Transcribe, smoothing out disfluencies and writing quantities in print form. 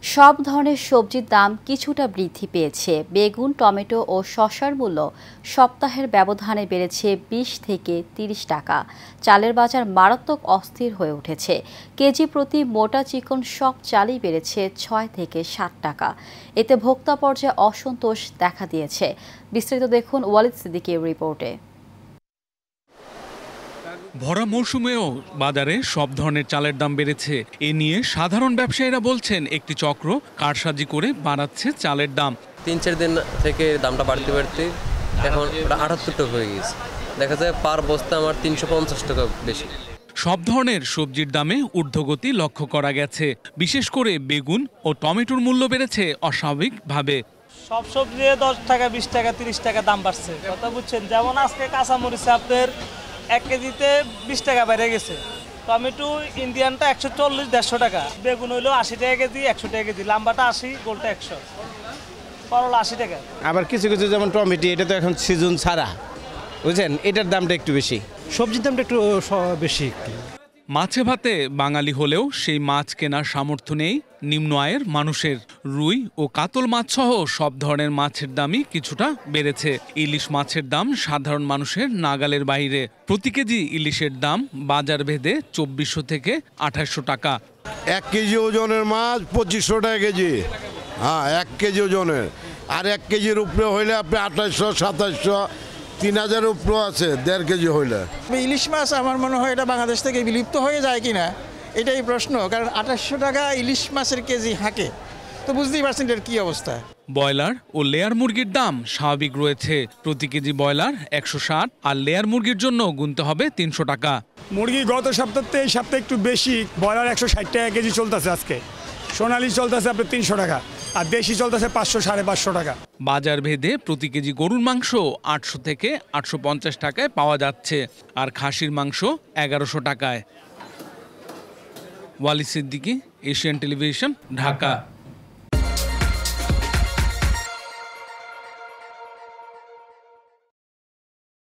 সব ধরনের সবজির দাম কিছুটা বৃদ্ধি পেয়েছে। বেগুন, টমেটো ও শসার মূল্য সপ্তাহের ব্যবধানে বেড়েছে ২০ থেকে ৩০ টাকা। চালের বাজার মারাত্মক অস্থির হয়ে উঠেছে। কেজি প্রতি মোটা চিকন সব চালই বেড়েছে ৬ থেকে ৭ টাকা। এতে ভোক্তা পর্যায়ে অসন্তোষ দেখা দিয়েছে। বিস্তারিত দেখুন ওয়ালিদ সিদ্দিকীর রিপোর্টে। ভরা মৌসুমেও বাজারে সব ধরনের চালের দাম বেড়েছে। এ নিয়ে সাধারণ ব্যবসায়ীরা বলছেন একটি চক্র কারসাজি করে বাড়াচ্ছে চালের দাম। ৩-৪ দিন থেকে দামটা বাড়তে বাড়তে এখন ৭৮ টাকা হয়ে গেছে। দেখা যায় পার বস্তা আমার ৩৫০ টাকা বেশি। সব ধরনের সবজির দামে ঊর্ধ্বগতি লক্ষ্য করা গেছে। বিশেষ করে বেগুন ও টমেটোর মূল্য বেড়েছে অস্বাভাবিকভাবে। সব সবজি ১০ টাকা, ২০ টাকা, ৩০ টাকা দাম বাড়ছে। কথা বুঝছেন? যেমন আজকে কাঁচামরিচ আপনার ১ কেজিতে ২০ টাকা বেড়ে গেছে। টমেটো ইন্ডিয়ানটা ১৪০-১৫০ টাকা। বেগুন হইলো ৮০ টাকা কেজি, ১০০ টাকা কেজি। লাম্বাটা ৮০, গোলটা ১০০। করলা ৮০ টাকা। আবার কিছু কিছু যেমন টমেটো, এটা তো এখন সিজন ছাড়া, বুঝছেন, এটার দামটা একটু বেশি। সবজির দামটা একটু বেশি। মাছে ভাতে বাঙালি হলেও সেই মাছ কেনার সামর্থ্য নেই নিম্ন আয়ের মানুষের। রুই ও কাতল মাছ সহ সব ধরনের মাছের দামই কিছুটা বেড়েছে। ইলিশ মাছের দাম সাধারণ মানুষের নাগালের বাইরে। প্রতি কেজি ইলিশের দাম বাজার ভেদে ২৪০০ থেকে ২৮০০ টাকা। ১ কেজি ওজনের মাছ ২৫০০ টাকা কেজি। হ্যাঁ, ১ কেজি ওজনের। আর ১ কেজির উপরে হইলে আপনি ২৮০০, ২৭০০, ৩০০০ উপরে আছে ১.৫ কেজি হইলে। ইলিশ মাছ আমার মনে হয় এটা বাংলাদেশ থেকে বিলুপ্ত হয়ে যায় কিনা এটাই প্রশ্ন, কারণ ২৮০০ টাকা ইলিশ মাছের কেজি হাঁকে, তো বুঝতেই পারছেন এর কি অবস্থা। ব্রয়লার ও লেয়ার মুরগির দাম স্বাভাবিক রয়েছে। প্রতি কেজি ব্রয়লার ১৬০ আর লেয়ার মুরগির জন্য গুনতে হবে ৩০০ টাকা। মুরগি গত সপ্তাহে এই সপ্তাহে একটু বেশি, ব্রয়লার ১৬০ টাকা কেজি চলতেছে আজকে। সোনালি চলতেছে আপনার ৩০০ টাকা, আর দেশি চলতেছে ৫০০, ৫৫০ টাকা। বাজার ভেদে প্রতি কেজি গরুর মাংস ৮০০ থেকে ৮৫০ টাকায় পাওয়া যাচ্ছে, আর খাসির মাংস ১১০০ টাকায়। Walid Siddiqui, Asian television, Dhaka.